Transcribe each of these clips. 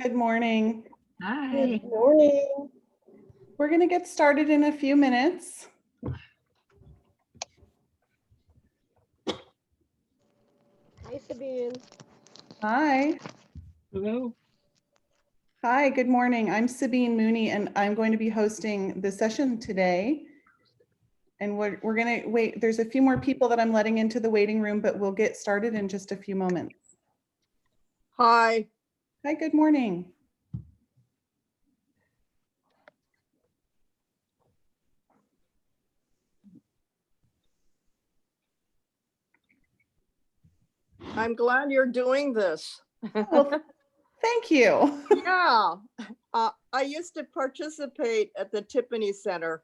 Good morning. Hi. Good morning. We're going to get started in a few minutes. Hi, Sabine. Hi. Hello. Hi, good morning. I'm Sabine Mooney, and I'm going to be hosting the session today. And we're going to wait. There's a few more people that I'm letting into the waiting room, but we'll get started in just a few moments. Hi. Hi, good morning. I'm glad you're doing this. Well, thank you. Yeah. I used to participate at the Timpany Center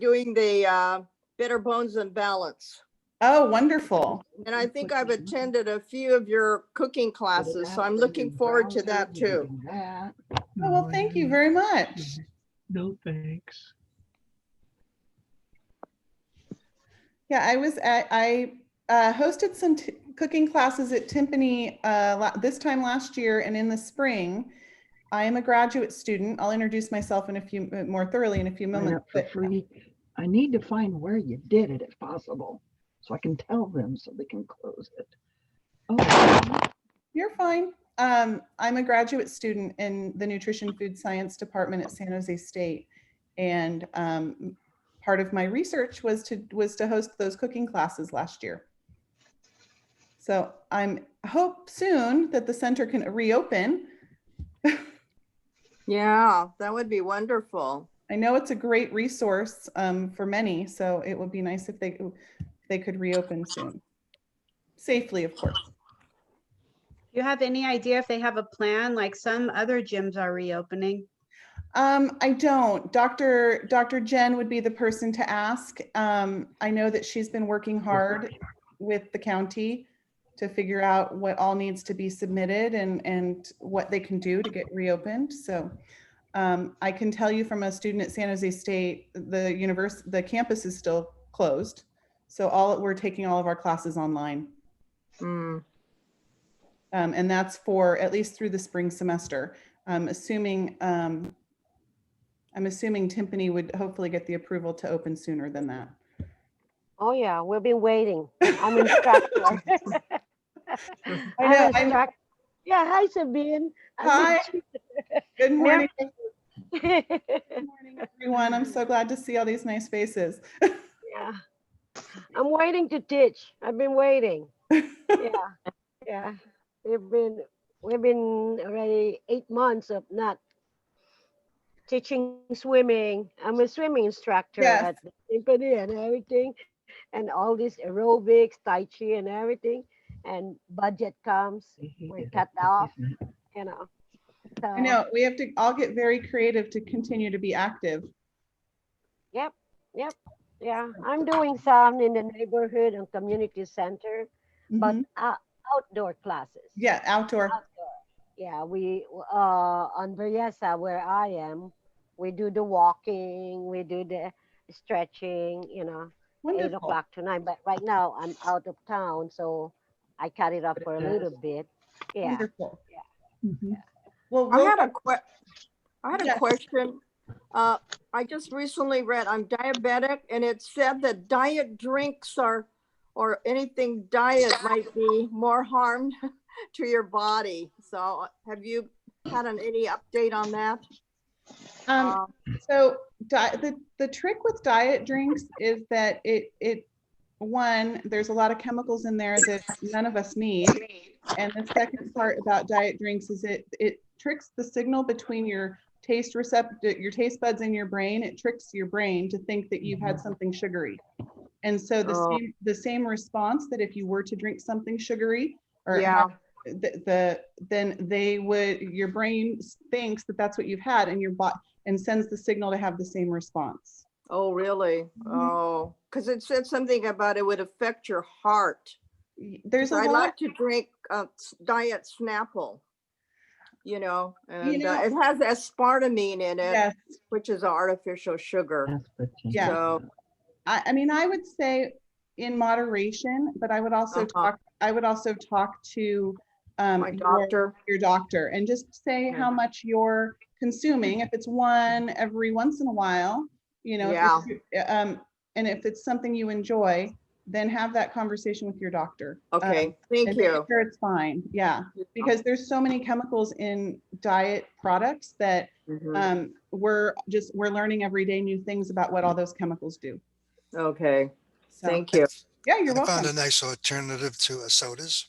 doing the Better Bones and Balance. Oh, wonderful. And I think I've attended a few of your cooking classes, so I'm looking forward to that too. Oh, well, thank you very much. No, thanks. Yeah, I hosted some cooking classes at Timpany this time last year and in the spring. I am a graduate student. I'll introduce myself in a few more thoroughly in a few Sign moments. up for free. I need to find where you did it if possible, so I can tell them so they can close it. Oh, You're fine. I'm a graduate student in the Nutrition Food Science Department at San Jose State. And part of my research was to host those cooking classes last year. So I hope soon that the center can reopen. Yeah, that would be wonderful. I know it's a great resource for many, so it would be nice if they could reopen soon. Safely, of course. Do you have any idea if they have a plan, like some other gyms are reopening? I don't. Dr. Jen would be the person to ask. I know that she's been working hard with the county to figure out what all needs to be submitted and what they can do to get reopened. So I can tell you from a student at San Jose State, the campus is still closed. So we're taking all of our classes online. And that's for at least through the spring semester. I'm assuming Timpany would hopefully get the approval to open sooner than that. Oh yeah, we've been waiting. I'm instructor. I know. Yeah, hi Sabine. Hi. Good morning. Yeah. Good morning, everyone. I'm so glad to see all these nice faces. I'm waiting to teach. I've been waiting. Yeah. We've been already 8 months of not teaching swimming. I'm a swimming instructor Yes. at the Timpany and everything, and all this aerobics, tai chi, and everything. And budget comes, we're cut off, you know. So, I know we have to all get very creative to continue to be active. Yep. Yeah, I'm doing some in the neighborhood and community center, but outdoor classes. Yeah, outdoor. Yeah, we on Berryessa where I am, we do the walking, we do the stretching, Wonderful. 8 o'clock to 9. But right now I'm out of town, so I cut it up for a little bit. Yeah. Wonderful. Yeah. Well, I had a Yes. question. I just recently read, I'm diabetic, and it said that diet drinks or anything diet might be more harm to your body. So have you had any update on that? So the trick with diet drinks is that there's a lot of chemicals in there that none of us need. And the second part about diet drinks is it tricks the signal between your taste buds in your brain. It tricks your brain to think that you've had something sugary. And so the same response that if you were to drink something sugary or then your brain thinks that that's what you've had, and your body and sends the signal to have the same response. Oh, really? Oh, because it said something about it would affect your heart. I like to drink diet Snapple, and it has aspartame in it, yes, which is an artificial sugar. Yeah. So, I mean, I would say in moderation, but I would also talk to My doctor. your doctor, and just say Okay. how much you're consuming. If it's one every once in a while, you know, Yeah. and if it's something you enjoy, then have that conversation with your doctor. Okay, thank and make you. sure it's fine. Yeah, because there's so many chemicals in diet products that Mhm. we're learning every day new things about what all those chemicals do. Okay, So thank you. yeah, you're I found welcome. a nice alternative to sodas.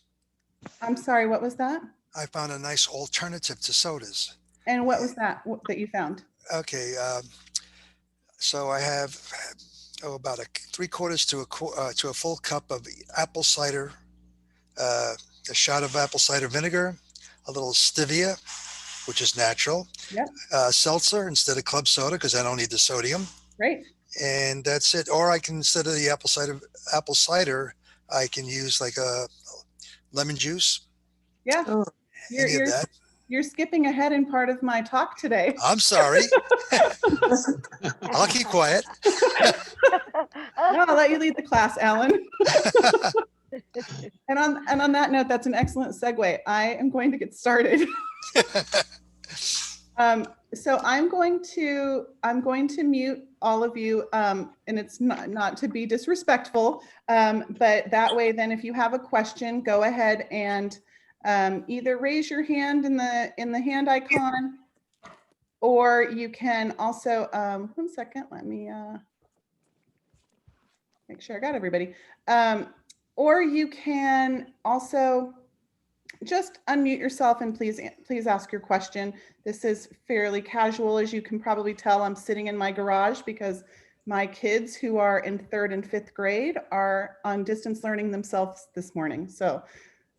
I'm sorry, what was that? I found a nice alternative to sodas. And what was that that you found? Okay, so I have about a 3/4 to a full cup of apple cider, uh, a shot of apple cider vinegar, a little stevia, which is natural, Yep, seltzer instead of club soda because I don't need the sodium, great. and that's it. Or I can, instead of the apple cider, I can use like a lemon juice, Yeah, Oh, you're any of you're that. you're skipping ahead in part of my talk today. I'm sorry. I'll keep quiet. No, I'll let you lead the class, Alan. And on that note, that's an excellent segue. I am going to get started. So I'm going to mute all of you, and it's not to be disrespectful, but that way, then if you have a question, go ahead and either raise your hand in the hand icon, or you can also 1 second. Let me make sure I got everybody. Or you can also just unmute yourself and please ask your question. This is fairly casual. As you can probably tell, I'm sitting in my garage because my kids who are in 3rd and 5th grade are on distance learning themselves this morning. So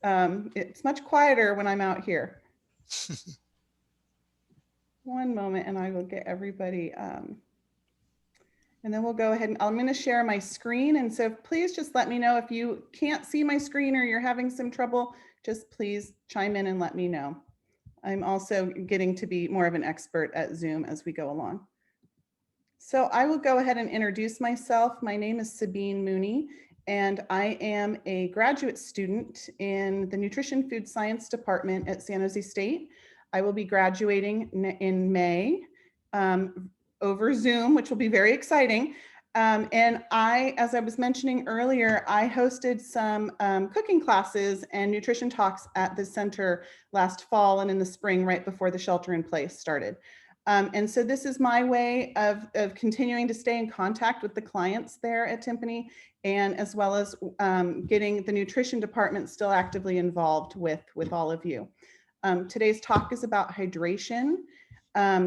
it's much quieter when I'm out here. One moment and I will get everybody. And then we'll go ahead and I'm going to share my screen. And so please just let me know if you can't see my screen or you're having some trouble, just please chime in and let me know. I'm also getting to be more of an expert at Zoom as we go along. So I will go ahead and introduce myself. My name is Sabine Mooney, and I am a graduate student in the Nutrition Food Science Department at San Jose State. I will be graduating in May over Zoom, which will be very exciting. And as I was mentioning earlier, I hosted some cooking classes and nutrition talks at the center last fall and in the spring, right before the shelter in place started. And so this is my way of continuing to stay in contact with the clients there at Timpany, and as well as getting the nutrition department still actively involved with all of you. Today's talk is about hydration.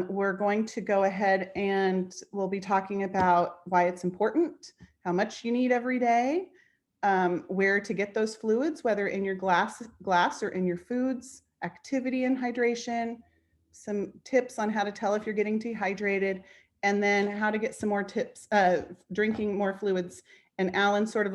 We're going to go ahead and we'll be talking about why it's important, how much you need every day, where to get those fluids, whether in your glass or in your foods, activity and hydration, some tips on how to tell if you're getting dehydrated, and then how to get some more tips, drinking more fluids. And Alan sort of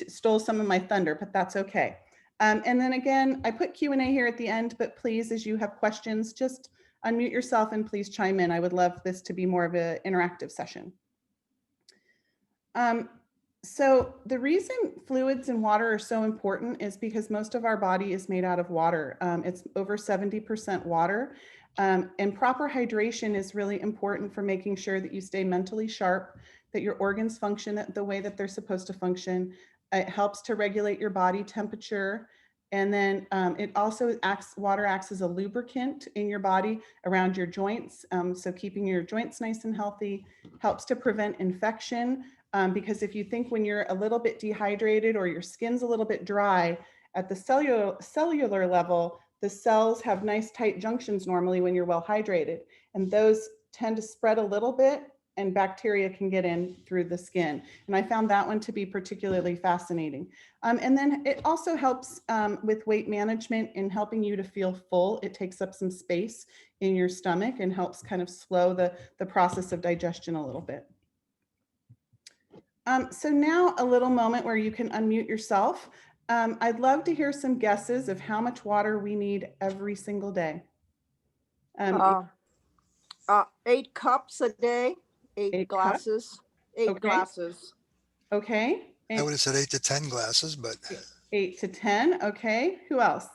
stole some of my thunder, but that's okay. And then again, I put Q&A here at the end, but please, as you have questions, just unmute yourself and please chime in. I would love this to be more of an interactive session. So the reason fluids and water are so important is because most of our body is made out of water. It's over 70% water. And proper hydration is really important for making sure that you stay mentally sharp, that your organs function the way that they're supposed to function. It helps to regulate your body temperature. And then it also water acts as a lubricant in your body around your joints. So keeping your joints nice and healthy helps to prevent infection. Because if you think when you're a little bit dehydrated or your skin's a little bit dry, at the cellular level, the cells have nice tight junctions normally when you're well hydrated, and those tend to spread a little bit and bacteria can get in through the skin. And I found that one to be particularly fascinating. And then it also helps with weight management in helping you to feel full. It takes up some space in your stomach and helps kind of slow the process of digestion a little bit. So now a little moment where you can unmute yourself. I'd love to hear some guesses of how much water we need every single day. 8 cups a day, 8 glasses, 8 Okay. glasses. Okay. I would have said 8 to 10 glasses, but 8 to 10. Okay. Who else?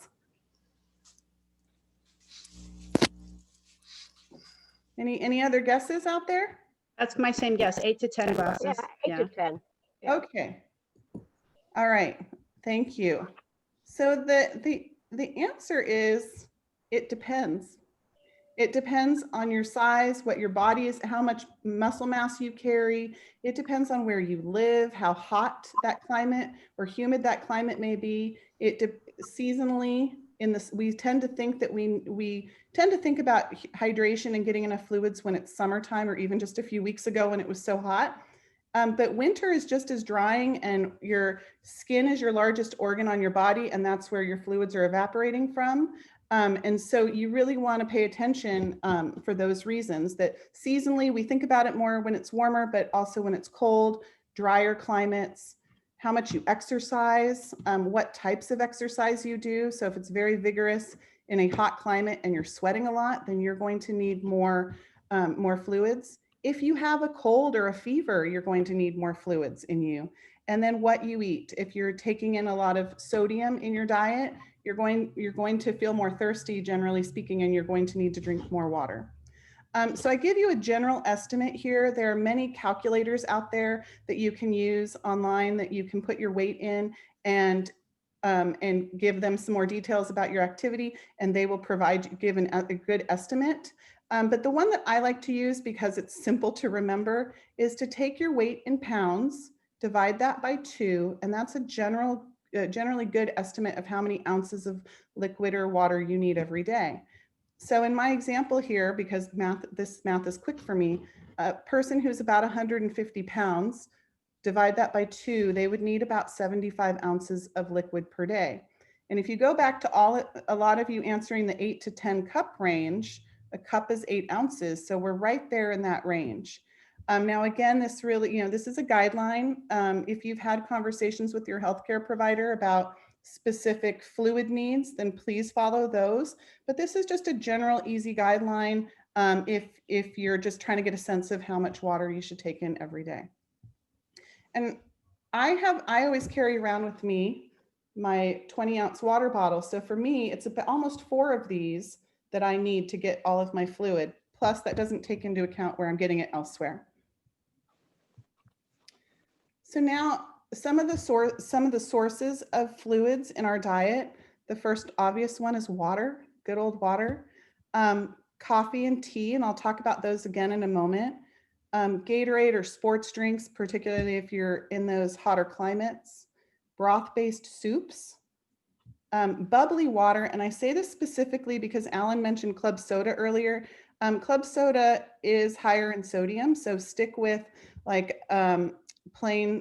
Any other guesses out there? That's my same guess, 8 to 10 Yeah, glasses. 8 to 10. Yeah. Okay. All right. Thank you. So the answer is it depends. It depends on your size, what your body is, how much muscle mass you carry. It depends on where you live, how hot that climate or humid that climate may be. Seasonally in this, we tend to think that we tend to think about hydration and getting enough fluids when it's summertime or even just a few weeks ago when it was so hot. But winter is just as drying, and your skin is your largest organ on your body, and that's where your fluids are evaporating from. And so you really want to pay attention for those reasons, that seasonally we think about it more when it's warmer, but also when it's cold, drier climates, how much you exercise, what types of exercise you do. So if it's very vigorous in a hot climate and you're sweating a lot, then you're going to need more fluids. If you have a cold or a fever, you're going to need more fluids in you. And then what you eat. If you're taking in a lot of sodium in your diet, you're going to feel more thirsty, generally speaking, and you're going to need to drink more water. So I give you a general estimate here. There are many calculators out there that you can use online that you can put your weight in and give them some more details about your activity, and they will give a good estimate. But the one that I like to use, because it's simple to remember, is to take your weight in pounds, divide that by 2, and that's a generally good estimate of how many ounces of liquid or water you need every day. So in my example here, because this math is quick for me, a person who's about 150 pounds, divide that by 2, they would need about 75 ounces of liquid per day. And if you go back to a lot of you answering the 8 to 10 cup range, a cup is 8 ounces. So we're right there in that range. Now, again, this really, this is a guideline. If you've had conversations with your healthcare provider about specific fluid needs, then please follow those. But this is just a general, easy guideline if you're just trying to get a sense of how much water you should take in every day. And I always carry around with me my 20-ounce water bottle. So for me, it's about almost 4 of these that I need to get all of my fluid. Plus, that doesn't take into account where I'm getting it elsewhere. So now some of the sources of fluids in our diet. The first obvious one is water, good old water. Coffee and tea, and I'll talk about those again in a moment. Gatorade or sports drinks, particularly if you're in those hotter climates. Broth-based soups. Bubbly water, and I say this specifically because Alan mentioned club soda earlier. Club soda is higher in sodium, so stick with like plain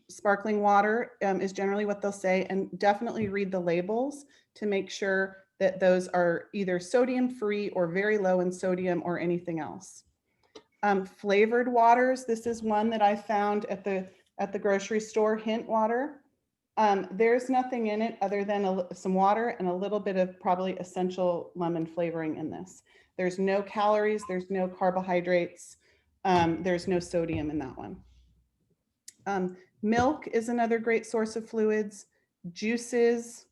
sparkling water is generally what they'll say, and definitely read the labels to make sure that those are either sodium free or very low in sodium or anything else. Flavored waters, this is one that I found at the grocery store, Hint water. There's nothing in it other than some water and a little bit of probably essential lemon flavoring in this. There's no calories, there's no carbohydrates, there's no sodium in that one. Milk is another great source of fluids, juices,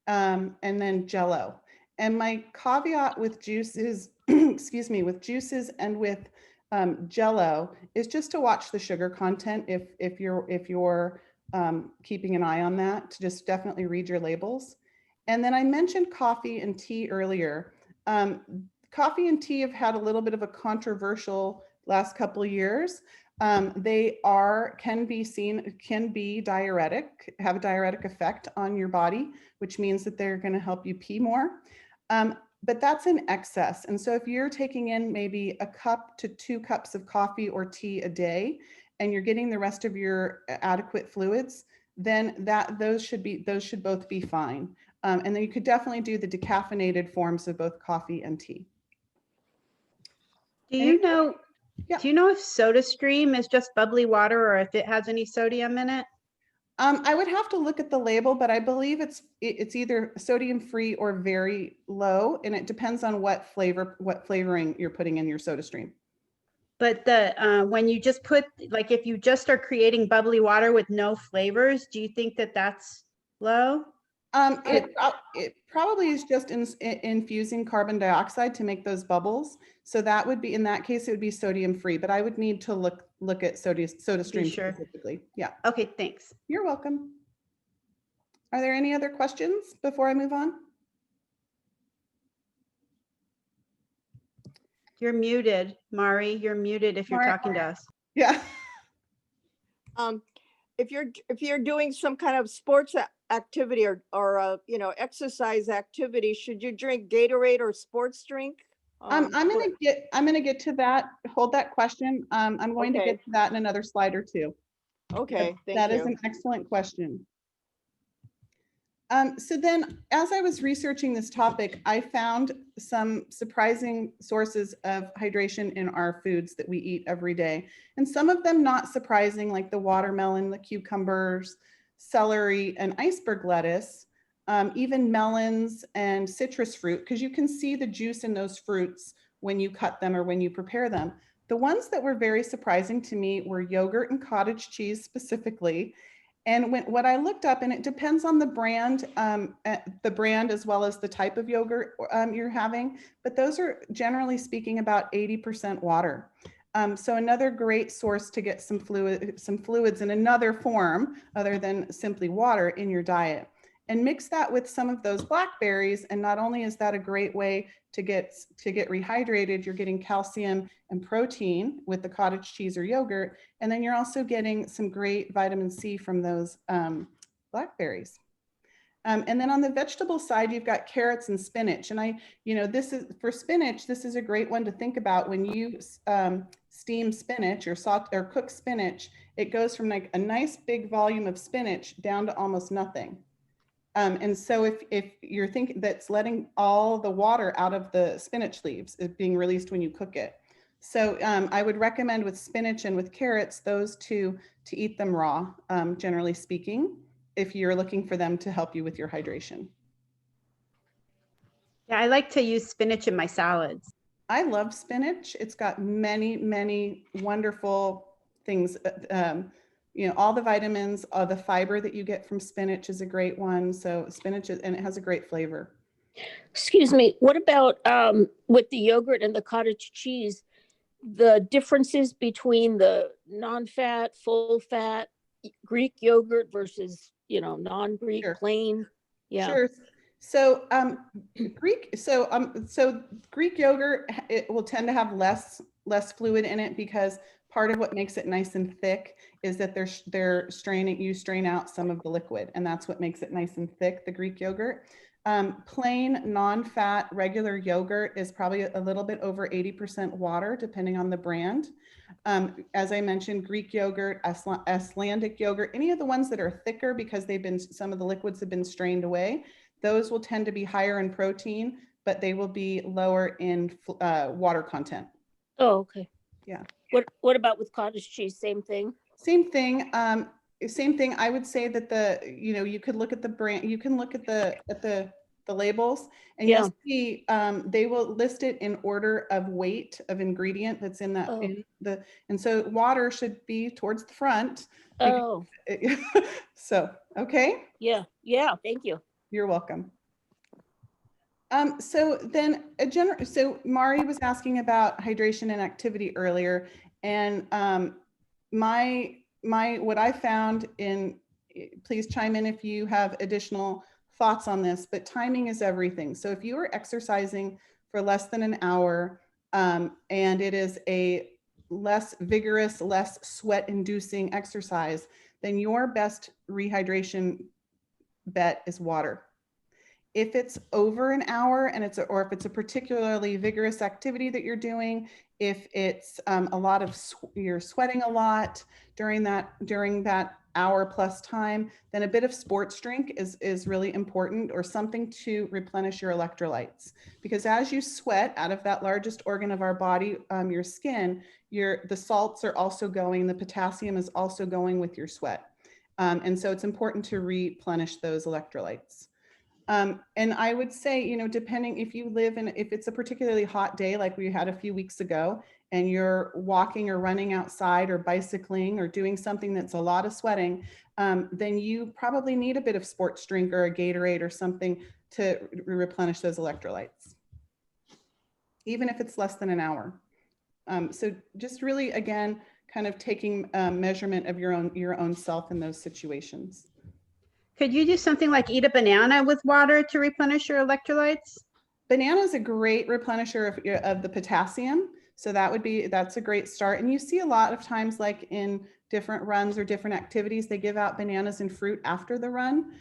and then Jell-O. And my caveat with juices, excuse me, with juices and with Jell-O is just to watch the sugar content if you're keeping an eye on that, to just definitely read your labels. And then I mentioned coffee and tea earlier. Coffee and tea have had a little bit of a controversial last couple of years. They can be diuretic, have a diuretic effect on your body, which means that they're going to help you pee more. But that's in excess. And so if you're taking in maybe a cup to 2 cups of coffee or tea a day, and you're getting the rest of your adequate fluids, then those should both be fine. And then you could definitely do the decaffeinated forms of both coffee and tea. Do you know Yeah. Do you know if SodaStream is just bubbly water or if it has any sodium in it? I would have to look at the label, but I believe it's either sodium free or very low, and it depends on what flavoring you're putting in your SodaStream. But when you just put, like, if you just are creating bubbly water with no flavors, do you think that that's low? It probably is just infusing carbon dioxide to make those bubbles. So that would be, in that case, it would be sodium free, but I would need to look at soda stream sure. specifically. Yeah, Okay, thanks. you're welcome. Are there any other questions before I move on? You're muted, Mari. You're muted if you're Mari- talking to us. Yeah. If you're doing some kind of sports activity or you know, exercise activity, should you drink Gatorade or sports drink? I'm gonna get to that. Hold that question. I'm going to Okay. get to that in another slide or two. Okay, thank That you. is an excellent question. So then, as I was researching this topic, I found some surprising sources of hydration in our foods that we eat every day. And some of them not surprising, like the watermelon, the cucumbers, celery, and iceberg lettuce, even melons and citrus fruit, because you can see the juice in those fruits when you cut them or when you prepare them. The ones that were very surprising to me were yogurt and cottage cheese specifically. And what I looked up, and it depends on the brand as well as the type of yogurt you're having, but those are generally speaking about 80% water. So another great source to get some fluids in another form other than simply water in your diet. And mix that with some of those blackberries, and not only is that a great way to get rehydrated, you're getting calcium and protein with the cottage cheese or yogurt, and then you're also getting some great vitamin C from those blackberries. And then on the vegetable side, you've got carrots and spinach. And this is for spinach, this is a great one to think about when you steam spinach or cook spinach. It goes from like a nice big volume of spinach down to almost nothing. And so if you're thinking that's letting all the water out of the spinach leaves is being released when you cook it. So I would recommend with spinach and with carrots, those two to eat them raw, generally speaking, if you're looking for them to help you with your hydration. Yeah, I like to use spinach in my salads. I love spinach. It's got many, many wonderful things. All the vitamins, the fiber that you get from spinach is a great one. So spinach, and it has a great flavor. Excuse me, what about with the yogurt and the cottage cheese, the differences between the non-fat, full-fat Greek yogurt versus, non-Greek Sure. plain? Yeah. Sure. So Greek yogurt, it will tend to have less fluid in it because part of what makes it nice and thick is that you strain out some of the liquid, and that's what makes it nice and thick, the Greek yogurt. Plain non-fat regular yogurt is probably a little bit over 80% water, depending on the brand. As I mentioned, Greek yogurt, Icelandic yogurt, any of the ones that are thicker because some of the liquids have been strained away, those will tend to be higher in protein, but they will be lower in water content. Oh, okay. Yeah. What about with cottage cheese? Same thing? Same thing. Same thing. I would say that you could look at the brand, you can look at the labels, and Yeah. you'll see they will list it in order of weight of ingredient that's in that. Oh. And so water should be towards the front. Oh, So, okay. yeah. Thank you. You're welcome. So then so Mari was asking about hydration and activity earlier, and what I found please chime in if you have additional thoughts on this, but timing is everything. So if you are exercising for less than an hour and it is a less vigorous, less sweat inducing exercise, then your best rehydration bet is water. If it's over an hour and or if it's a particularly vigorous activity that you're doing, if it's a lot of you're sweating a lot during that hour plus time, then a bit of sports drink is really important, or something to replenish your electrolytes. Because as you sweat out of that largest organ of our body, your skin, the salts are also going, the potassium is also going with your sweat. And so it's important to replenish those electrolytes. And I would say, depending if it's a particularly hot day, like we had a few weeks ago, and you're walking or running outside or bicycling or doing something that's a lot of sweating, then you probably need a bit of sports drink or a Gatorade or something to replenish those electrolytes, even if it's less than an hour. So just really, again, kind of taking measurement of your own self in those situations. Could you do something like eat a banana with water to replenish your electrolytes? Banana is a great replenisher of the potassium. So that's a great start. And you see a lot of times, like in different runs or different activities, they give out bananas and fruit after the run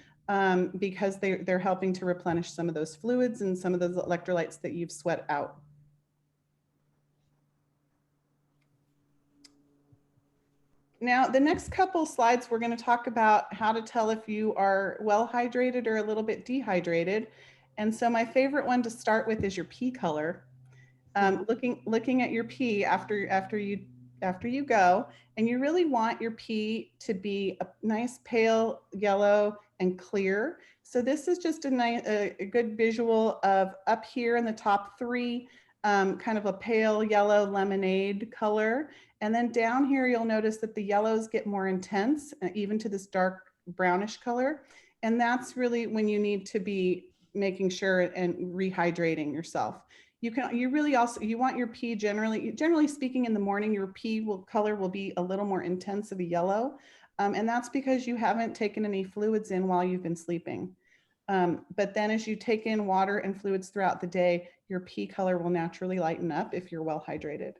because they're helping to replenish some of those fluids and some of those electrolytes that you've sweat out. Now, the next couple slides, we're going to talk about how to tell if you are well hydrated or a little bit dehydrated. And so my favorite one to start with is your pee color. Looking at your pee after you go, and you really want your pee to be a nice pale yellow and clear. So this is just a good visual of up here in the top three, kind of a pale yellow lemonade color. And then down here, you'll notice that the yellows get more intense, even to this dark brownish color. And that's really when you need to be making sure and rehydrating yourself. You want your pee generally speaking in the morning, your pee color will be a little more intense of a yellow. And that's because you haven't taken any fluids in while you've been sleeping. But then as you take in water and fluids throughout the day, your pee color will naturally lighten up if you're well hydrated.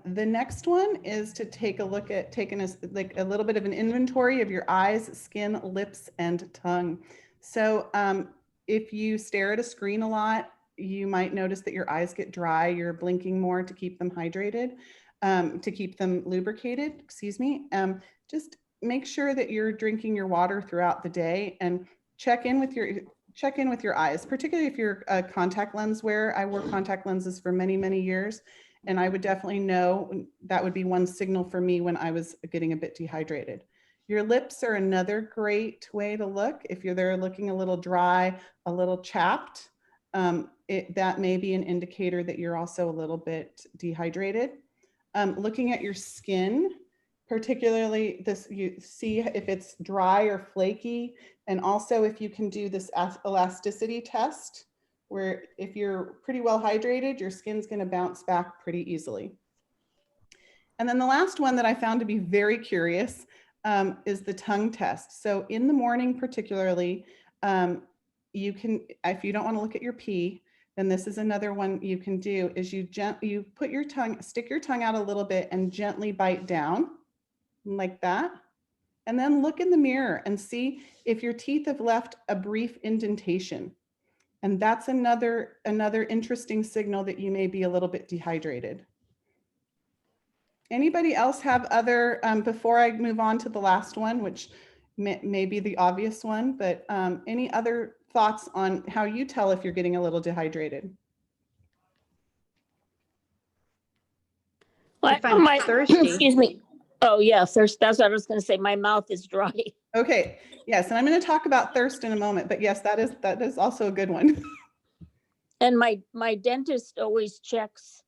The next one is to take a look at taking a little bit of an inventory of your eyes, skin, lips, and tongue. So if you stare at a screen a lot, you might notice that your eyes get dry. You're blinking more to keep them hydrated, to keep them lubricated, excuse me. Just make sure that you're drinking your water throughout the day, and check in with your eyes, particularly if you're a contact lens wearer. I wore contact lenses for many, many years. And I would definitely know that would be one signal for me when I was getting a bit dehydrated. Your lips are another great way to look. If they're looking a little dry, a little chapped, that may be an indicator that you're also a little bit dehydrated. Looking at your skin, particularly you see if it's dry or flaky, and also if you can do this elasticity test, where if you're pretty well hydrated, your skin's going to bounce back pretty easily. And then the last one that I found to be very curious is the tongue test. So in the morning particularly, you can, if you don't want to look at your pee, then this is another one you can do, is you put your tongue, stick your tongue out a little bit and gently bite down like that. And then look in the mirror and see if your teeth have left a brief indentation. And that's another interesting signal that you may be a little bit dehydrated. Anybody else have other, before I move on to the last one, which may be the obvious one, but any other thoughts on how you tell if you're getting a little dehydrated? If I'm thirsty. Excuse me. Oh yeah, thirst. That's what I was going to say. My mouth is dry. Okay. Yes, and I'm going to talk about thirst in a moment, but yes, that is also a good one. And my dentist always checks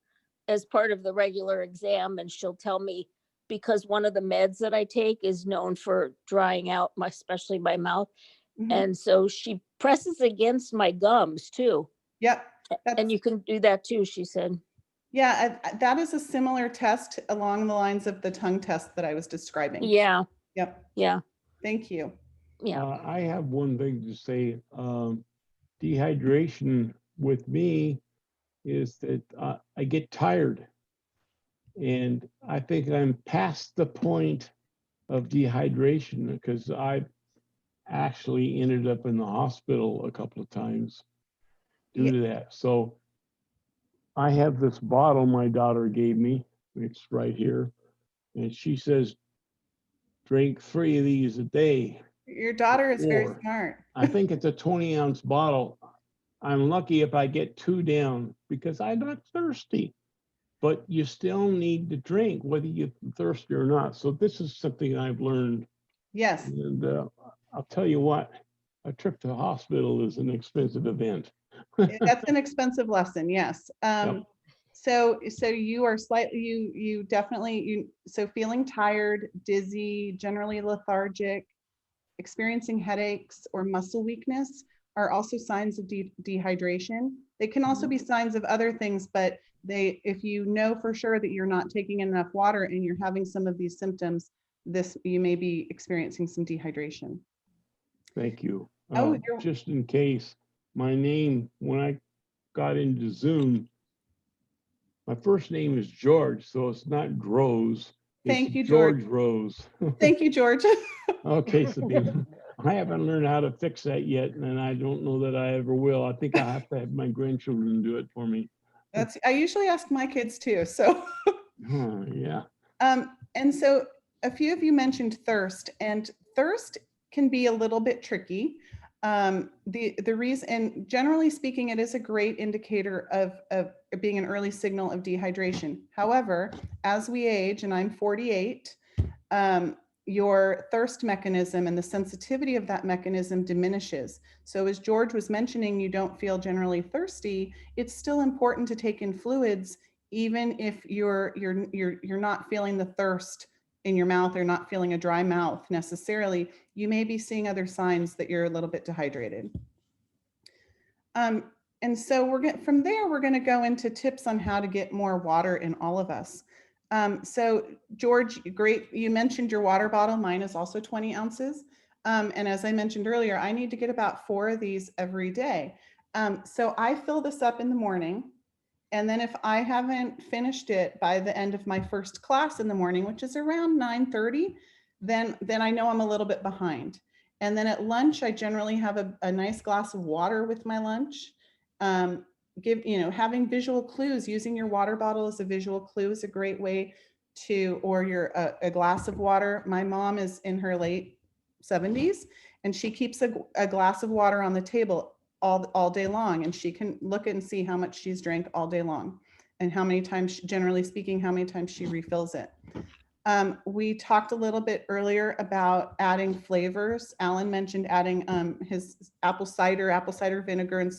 as part of the regular exam, and she'll tell me, because one of the meds that I take is known for drying out especially my mouth. Mm-hmm. And so she presses against my gums too. Yep. And you can do that too, she said. Yeah, that is a similar test along the lines of the tongue test that I was describing. Yeah. Yep. Yeah. Thank you. Yeah. I have one thing to say. Dehydration with me is that I get tired. And I think I'm past the point of dehydration because I actually ended up in the hospital a couple of times due to that. So I have this bottle my daughter gave me. It's right here. And she says, drink 3 of these a day. Your daughter is very smart. I think it's a 20-ounce bottle. I'm lucky if I get 2 down because I'm not thirsty. But you still need to drink whether you're thirsty or not. So this is something I've learned. Yes. And I'll tell you what, a trip to the hospital is an expensive event. That's an expensive lesson, yes. So you are slightly, you definitely, so feeling tired, dizzy, generally lethargic, experiencing headaches or muscle weakness are also signs of dehydration. They can also be signs of other things, but if you know for sure that you're not taking enough water and you're having some of these symptoms, you may be experiencing some dehydration. Thank you. Oh, Just in case, my name, when I got into Zoom, my first name is George, so it's not Groves. Thank you, George Rose. Thank you, George. Okay, Sabine. I haven't learned how to fix that yet, and I don't know that I ever will. I think I have to have my grandchildren do it for me. I usually ask my kids too, so. Yeah. And so a few of you mentioned thirst, and thirst can be a little bit tricky. The reason, and generally speaking, it is a great indicator of being an early signal of dehydration. However, as we age, and I'm 48, your thirst mechanism and the sensitivity of that mechanism diminishes. So as George was mentioning, you don't feel generally thirsty. It's still important to take in fluids, even if you're not feeling the thirst in your mouth or not feeling a dry mouth necessarily. You may be seeing other signs that you're a little bit dehydrated. And so from there, we're going to go into tips on how to get more water in all of us. So George, great. You mentioned your water bottle. Mine is also 20 ounces. And as I mentioned earlier, I need to get about 4 of these every day. So I fill this up in the morning. And then if I haven't finished it by the end of my first class in the morning, which is around 9:30, then I know I'm a little bit behind. And then at lunch, I generally have a nice glass of water with my lunch. Having visual clues, using your water bottle as a visual clue is a great way to, or a glass of water. My mom is in her late 70s, and she keeps a glass of water on the table all day long, and she can look and see how much she's drank all day long and how many times, generally speaking, how many times she refills it. We talked a little bit earlier about adding flavors. Alan mentioned adding his apple cider vinegar,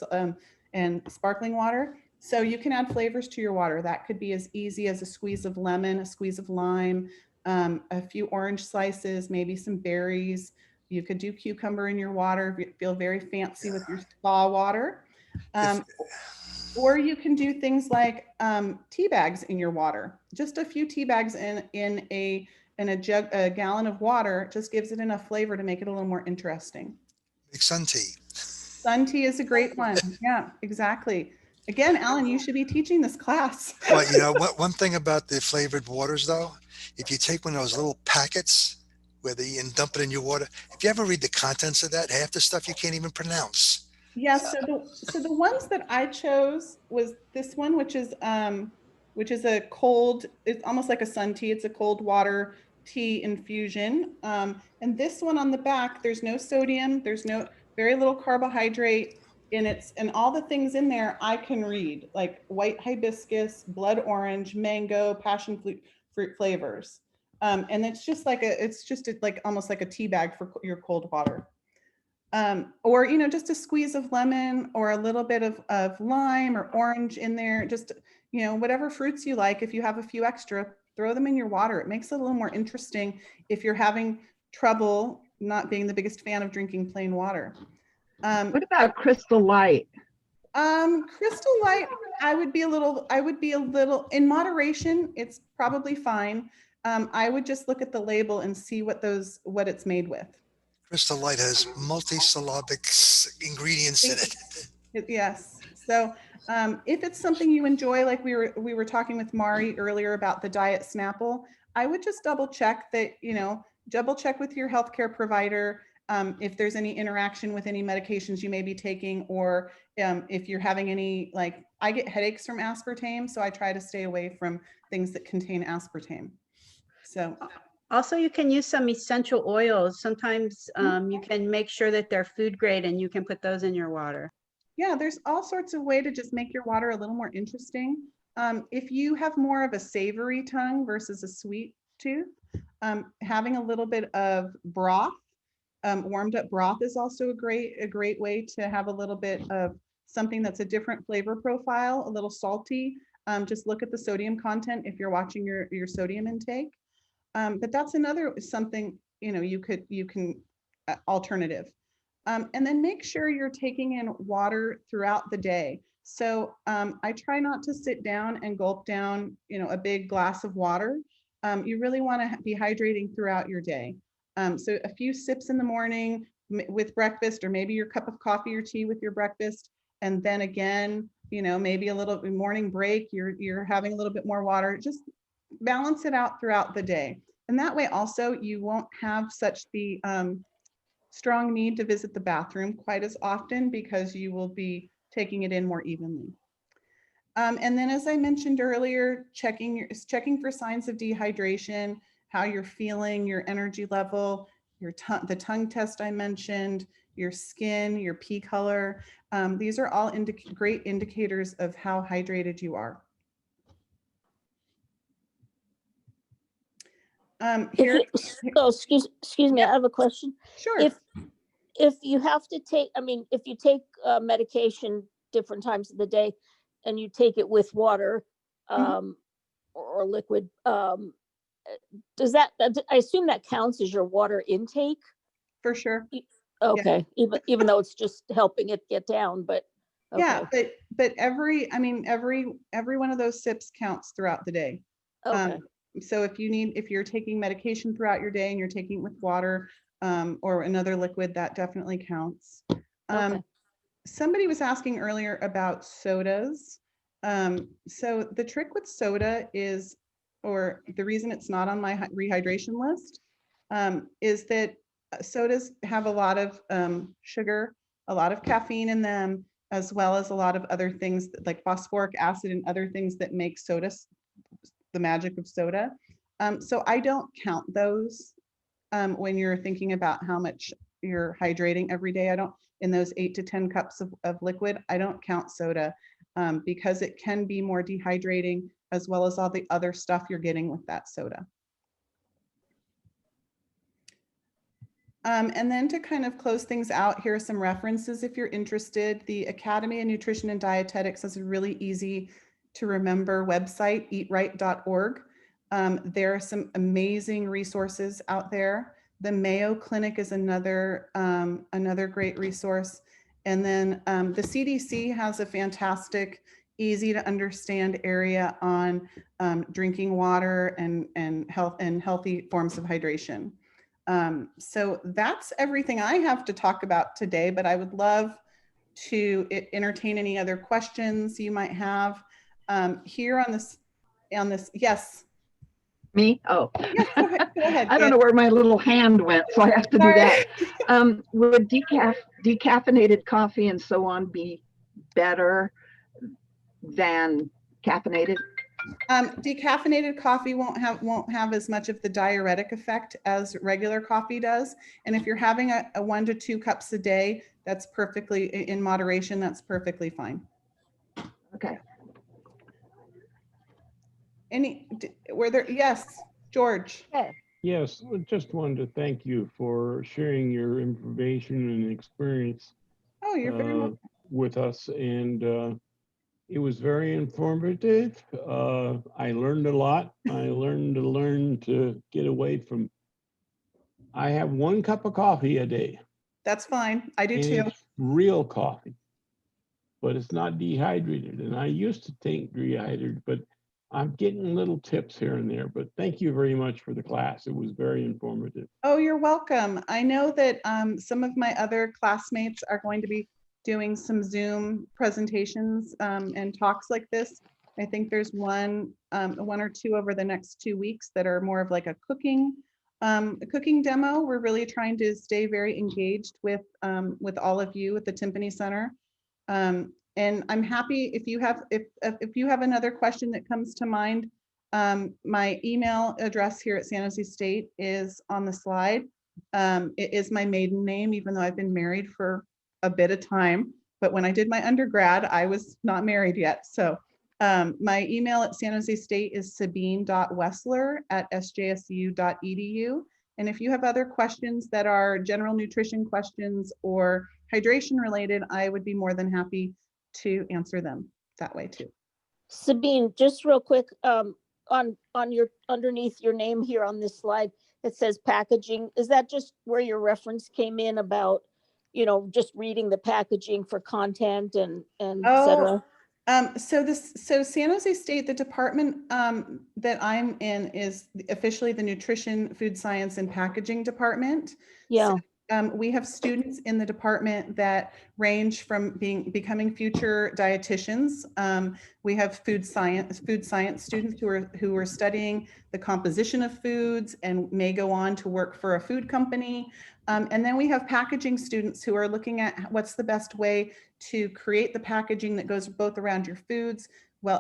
and sparkling water. So you can add flavors to your water. That could be as easy as a squeeze of lemon, a squeeze of lime, a few orange slices, maybe some berries. You could do cucumber in your water if you feel very fancy with your spa water. Or you can do things like tea bags in your water. Just a few tea bags in a gallon of water just gives it enough flavor to make it a little more interesting. Make sun tea. Sun tea is a great one. Yeah, exactly. Again, Alan, you should be teaching this class. Well, one thing about the flavored waters, though, if you take one of those little packets and dump it in your water, if you ever read the contents of that, half the stuff you can't even pronounce. Yeah, so the ones that I chose was this one, which is a cold, it's almost like a sun tea. It's a cold water tea infusion. And this one on the back, there's no sodium, there's very little carbohydrate in it, and all the things in there I can read, like white hibiscus, blood orange, mango, passion fruit flavors. And it's just like almost like a tea bag for your cold water. Or, just a squeeze of lemon or a little bit of lime or orange in there, just, whatever fruits you like. If you have a few extra, throw them in your water. It makes it a little more interesting if you're having trouble not being the biggest fan of drinking plain water. What about Crystal Light? Crystal Light, I would be a little, in moderation, it's probably fine. I would just look at the label and see what it's made with. Crystal Light has multi-syllabic ingredients in it. Yes. So if it's something you enjoy, like we were talking with Mari earlier about the Diet Snapple, I would just double check with your healthcare provider if there's any interaction with any medications you may be taking, or if you're having any, I get headaches from aspartame, so I try to stay away from things that contain aspartame. So. Also, you can use some essential oils. Sometimes you can make sure that they're food grade and you can put those in your water. Yeah, there's all sorts of ways to just make your water a little more interesting. If you have more of a savory tongue versus a sweet tooth, having a little bit of broth, warmed up broth is also a great way to have a little bit of something that's a different flavor profile, a little salty, just look at the sodium content if you're watching your sodium intake. But that's another something, you know, you can alternative. And then make sure you're taking in water throughout the day. So I try not to sit down and gulp down, you know, a big glass of water. You really want to be hydrating throughout your day. So a few sips in the morning with breakfast, or maybe your cup of coffee or tea with your breakfast. And then again, you know, maybe a little morning break, you're having a little bit more water. Just balance it out throughout the day. And that way also you won't have such the strong need to visit the bathroom quite as often, because you will be taking it in more evenly. And then, as I mentioned earlier, checking for signs of dehydration, how you're feeling, your energy level, the tongue test I mentioned, your skin, your pee color. These are all great indicators of how hydrated you are. Excuse me, I have a question. Sure. If you have to take, I mean, if you take medication different times of the day and you take it with water or liquid, does that, I assume that counts as your water intake? For sure. Okay, yeah. even though it's just helping it get down, but okay. Yeah, but every one of those sips counts throughout the day. Okay. So if you're taking medication throughout your day and you're taking it with water or another liquid, that definitely counts. Okay. Somebody was asking earlier about sodas. So the trick with soda is, or the reason it's not on my rehydration list, is that sodas have a lot of sugar, a lot of caffeine in them, as well as a lot of other things like phosphoric acid and other things that make soda the magic of soda. So I don't count those when you're thinking about how much you're hydrating every day. I don't, in those 8 to 10 cups of liquid, I don't count soda because it can be more dehydrating, as well as all the other stuff you're getting with that soda. And then to kind of close things out, here are some references if you're interested. The Academy of Nutrition and Dietetics has a really easy to remember website, eatright.org. There are some amazing resources out there. The Mayo Clinic is another great resource. And then the CDC has a fantastic, easy to understand area on drinking water and healthy forms of hydration. So that's everything I have to talk about today, but I would love to entertain any other questions you might have here on this, yes. Me? Oh, yes, go ahead. I don't know where my little hand went, so I have to do that. Would decaffeinated coffee and so on be better than caffeinated? Decaffeinated coffee won't have as much of the diuretic effect as regular coffee does. And if you're having a 1 to 2 cups a day, that's perfectly in moderation. That's perfectly fine. Okay. Were there, yes, George. Yes, I just wanted to thank you for sharing your information and experience Oh, you're very welcome. with us. And it was very informative. I learned a lot. I learned to get away from, I have 1 cup of coffee a day. That's fine. I do too. It's real coffee, but it's not dehydrated. And I used to think dehydrated, but I'm getting little tips here and there. But thank you very much for the class. It was very informative. Oh, you're welcome. I know that some of my other classmates are going to be doing some Zoom presentations and talks like this. I think there's one or two over the next 2 weeks that are more of like a cooking demo. We're really trying to stay very engaged with all of you at the Timpany Center. And I'm happy if you have another question that comes to mind. My email address here at San Jose State is on the slide. It is my maiden name, even though I've been married for a bit of time. But when I did my undergrad, I was not married yet. So my email at San Jose State is sabine.wessler@sjsu.edu. And if you have other questions that are general nutrition questions or hydration related, I would be more than happy to answer them that way too. Sabine, just real quick, on your, underneath your name here on this slide, it says packaging. Is that just where your reference came in about, just reading the packaging for content and et Oh, cetera? So San Jose State, the department that I'm in is officially the Nutrition, Food Science, and Packaging Department. Yeah. We have students in the department that range from becoming future dietitians. We have food science students who are studying the composition of foods and may go on to work for a food company. And then we have packaging students who are looking at what's the best way to create the packaging that goes both around your foods,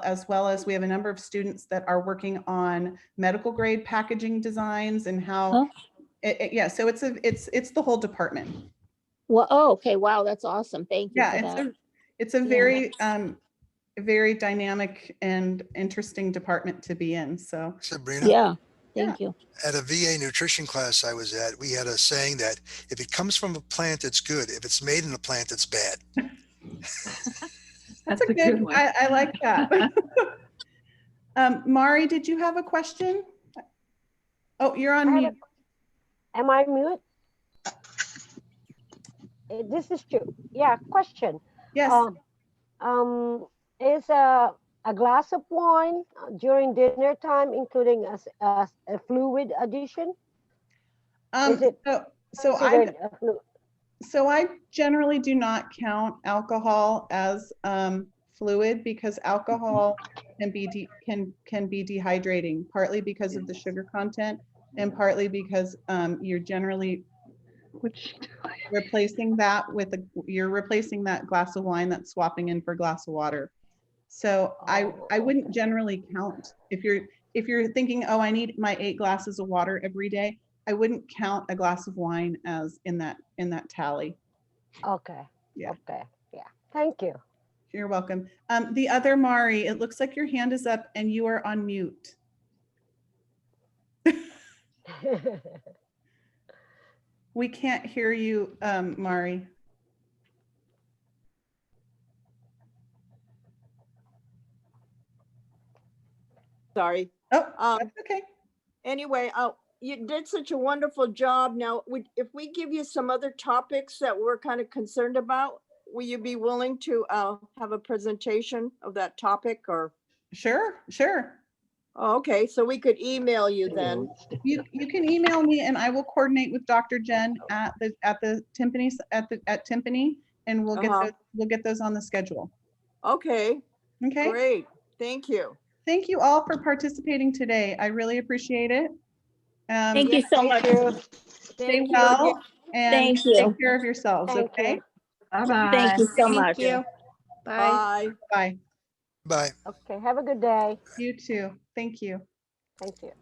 as well as we have a number of students that are working on medical grade packaging designs and how. Huh? Yeah, so it's the whole department. Well, oh, okay. Wow, that's awesome. Thank you for that. It's a very dynamic and interesting department to be in. So Sabrina, Yeah, thank you. at a VA nutrition class I was at, we had a saying that if it comes from a plant, it's good. If it's made in a plant, it's bad. That's a good one. I like that. Mari, did you have a question? Oh, you're on mute. Am I mute? This is true. Yeah, question. Yes. Is a glass of wine during dinner time, including a fluid addition? Is it So I generally do not count alcohol as fluid because alcohol can be dehydrating, partly because of the sugar content and partly because you're generally replacing that glass of wine that's swapping in for a glass of water. So I wouldn't generally count if you're thinking, oh, I need my 8 glasses of water every day. I wouldn't count a glass of wine as in that tally. Okay. Yeah. Okay. Yeah. Thank you. You're welcome. The other Mari, it looks like your hand is up and you are on mute. We can't hear you, Mari. Sorry. Oh, that's okay. Anyway, you did such a wonderful job. Now, if we give you some other topics that we're kind of concerned about, will you be willing to have a presentation of that topic or? Sure. Oh, okay, so we could email you then. You can email me and I will coordinate with Dr. Jen at the Timpany at Timpany, and we'll get those on the schedule. Okay. Okay. Great. Thank you. Thank you all for participating today. I really appreciate it. Thank you so much. Stay well and Thank you. take care of yourselves. Thank Okay. you. Bye-bye. Thank you so Thank much. you. Bye. Bye. Bye. Bye. Okay. Have a good day. You too. Thank you. Thank you.